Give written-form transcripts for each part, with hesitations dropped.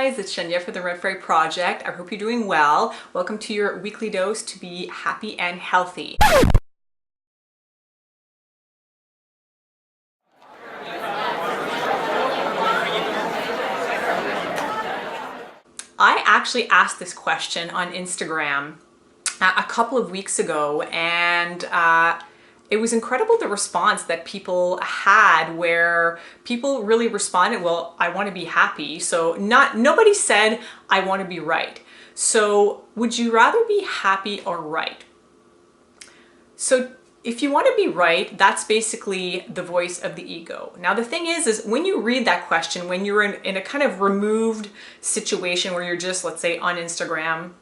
guys, it's Geneviève for the Red Fairy Project. I hope you're doing well. Welcome to your weekly dose to be happy and healthy. I actually asked this question on Instagram a couple of weeks ago, and it was incredible the response that people had, where people really responded, well, I want to be happy. So nobody said, I want to be right. So would you rather be happy or right? So if you want to be right, that's basically the voice of the ego. Now the thing is when you read that question, when you're in a kind of removed situation where you're just, let's say, on Instagram,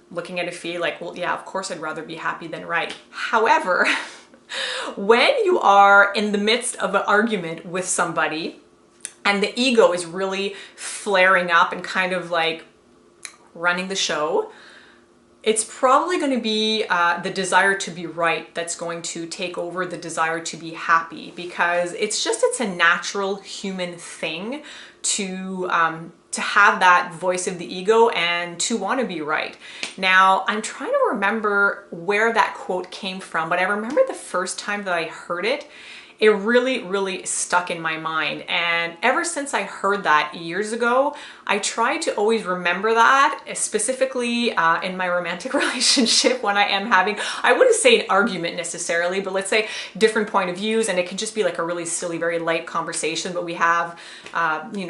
looking at a feed, like, well, yeah, of course I'd rather be happy than right. However, when you are in the midst of an argument with somebody and the ego is really flaring up and kind of like running the show, it's probably going to be the desire to be right that's going to take over the desire to be happy, because it's a natural human thing to have that voice of the ego and to want to be right. Now, I'm trying to remember where that quote came from, but I remember the first time that I heard it, it really, really stuck in my mind. And ever since I heard that years ago, I try to always remember that, specifically in my romantic relationship when I am having, I wouldn't say an argument necessarily, but let's say different point of views. And it can just be like a really silly, very light conversation, but we have,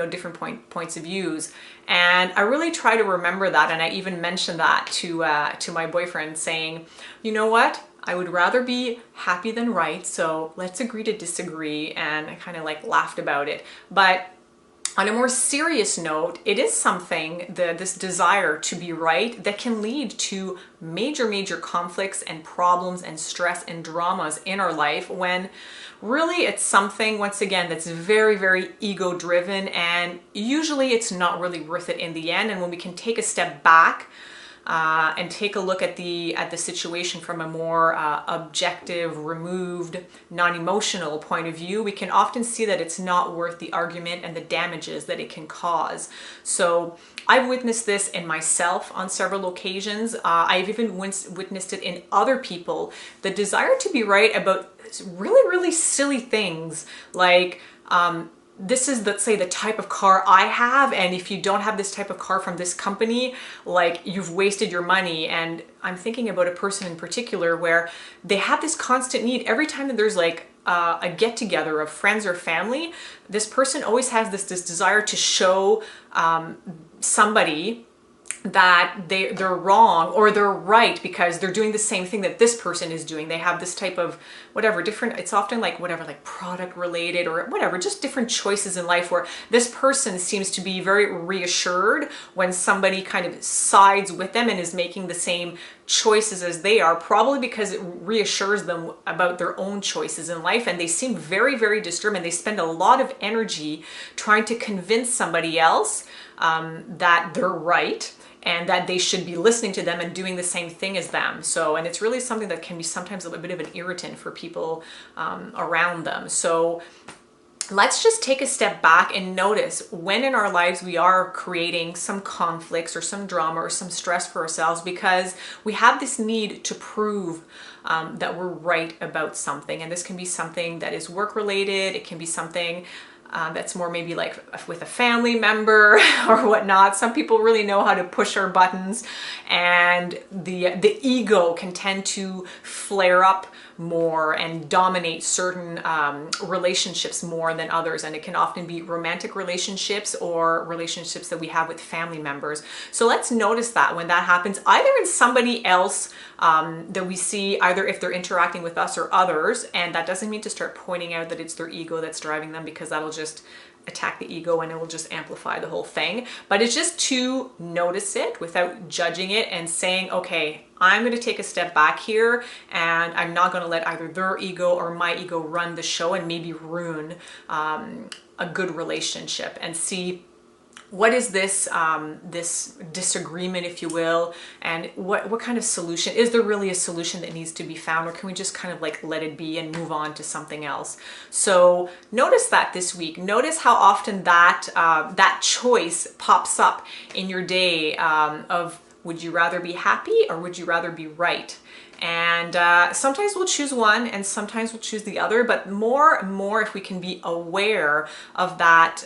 different points of views. And I really try to remember that. And I even mentioned that to my boyfriend, saying, you know what? I would rather be happy than right, so let's agree to disagree. And I kind of like laughed about it. But on a more serious note, it is something, this desire to be right, that can lead to major, major conflicts and problems and stress and dramas in our life, when really it's something, once again, that's very, very ego driven, and usually it's not really worth it in the end. And when we can take a step back and take a look at the situation from a more objective, removed, non-emotional point of view, we can often see that it's not worth the argument and the damages that it can cause. So I've witnessed this in myself on several occasions. I've even witnessed it in other people. The desire to be right about really, really silly things, like this is, let's say, the type of car I have, and if you don't have this type of car from this company, like, you've wasted your money. And I'm thinking about a person in particular where they have this constant need. Every time that there's like a get-together of friends or family, this person always has this desire to show somebody that they're wrong or they're right because they're doing the same thing that this person is doing. They have this type of whatever different, it's often like whatever, like product related or whatever, just different choices in life, where this person seems to be very reassured when somebody kind of sides with them and is making the same choices as they are, probably because it reassures them about their own choices in life. And they seem very, very disturbed, and they spend a lot of energy trying to convince somebody else that they're right and that they should be listening to them and doing the same thing as them. So, and it's really something that can be sometimes a little bit of an irritant for people around them. So let's just take a step back and notice when in our lives we are creating some conflicts or some drama or some stress for ourselves because we have this need to prove that we're right about something. And this can be something that is work related. It can be something that's more maybe like with a family member or whatnot. Some people really know how to push our buttons, and the ego can tend to flare up more and dominate certain relationships more than others. And it can often be romantic relationships or relationships that we have with family members. So let's notice that when that happens, either in somebody else that we see, either if they're interacting with us or others. And that doesn't mean to start pointing out that it's their ego that's driving them, because that'll just attack the ego and it will just amplify the whole thing. But it's just to notice it without judging it and saying, okay, I'm going to take a step back here, and I'm not going to let either their ego or my ego run the show and maybe ruin a good relationship, and see what is this this disagreement, if you will, and what kind of solution? Is there really a solution that needs to be found, or can we just kind of like let it be and move on to something else? So notice that this week. Notice how often that that choice pops up in your day, of would you rather be happy or would you rather be right? And sometimes we'll choose one and sometimes we'll choose the other, but more and more if we can be aware of that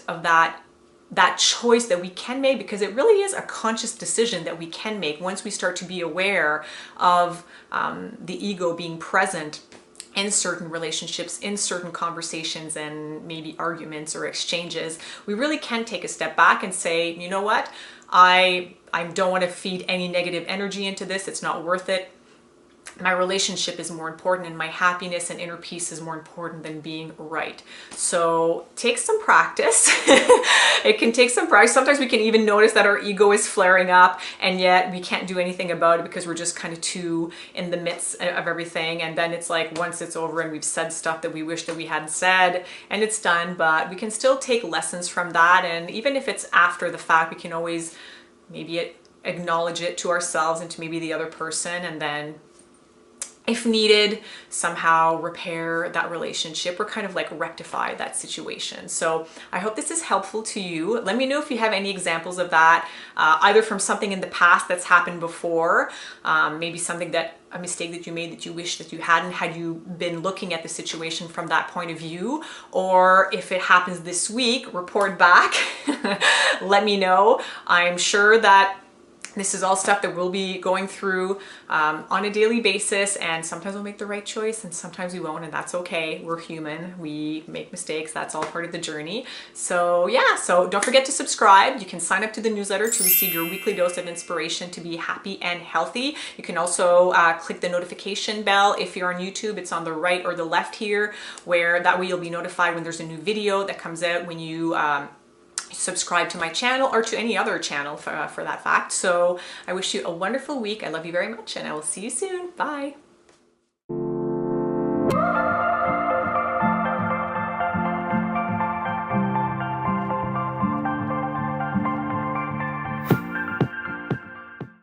choice that we can make, because it really is a conscious decision that we can make once we start to be aware of the ego being present in certain relationships, in certain conversations and maybe arguments or exchanges. We really can take a step back and say, you know what, I don't want to feed any negative energy into this. It's not worth it. My relationship is more important, and my happiness and inner peace is more important than being right. So take some practice. It can take some practice. Sometimes we can even notice that our ego is flaring up, and yet we can't do anything about it because we're just kind of too in the midst of everything. And then it's like, once it's over and we've said stuff that we wish that we hadn't said, and it's done, but we can still take lessons from that. And even if it's after the fact, we can always maybe acknowledge it to ourselves and to maybe the other person, and then if needed, somehow repair that relationship or kind of like rectify that situation. So I hope this is helpful to you. Let me know if you have any examples of that, either from something in the past that's happened before, maybe something a mistake that you made that you wish that you hadn't, had you been looking at the situation from that point of view, or if it happens this week, report back. Let me know. I'm sure that this is all stuff that we'll be going through on a daily basis, and sometimes we'll make the right choice and sometimes we won't, and that's okay. We're human, we make mistakes, that's all part of the journey. So yeah, so don't forget to subscribe. You can sign up to the newsletter to receive your weekly dose of inspiration to be happy and healthy. You can also click the notification bell. If you're on YouTube, it's on the right or the left here, where that way you'll be notified when there's a new video that comes out when you subscribe to my channel, or to any other channel for that fact. So I wish you a wonderful week. I love you very much, and I will see you soon. Bye.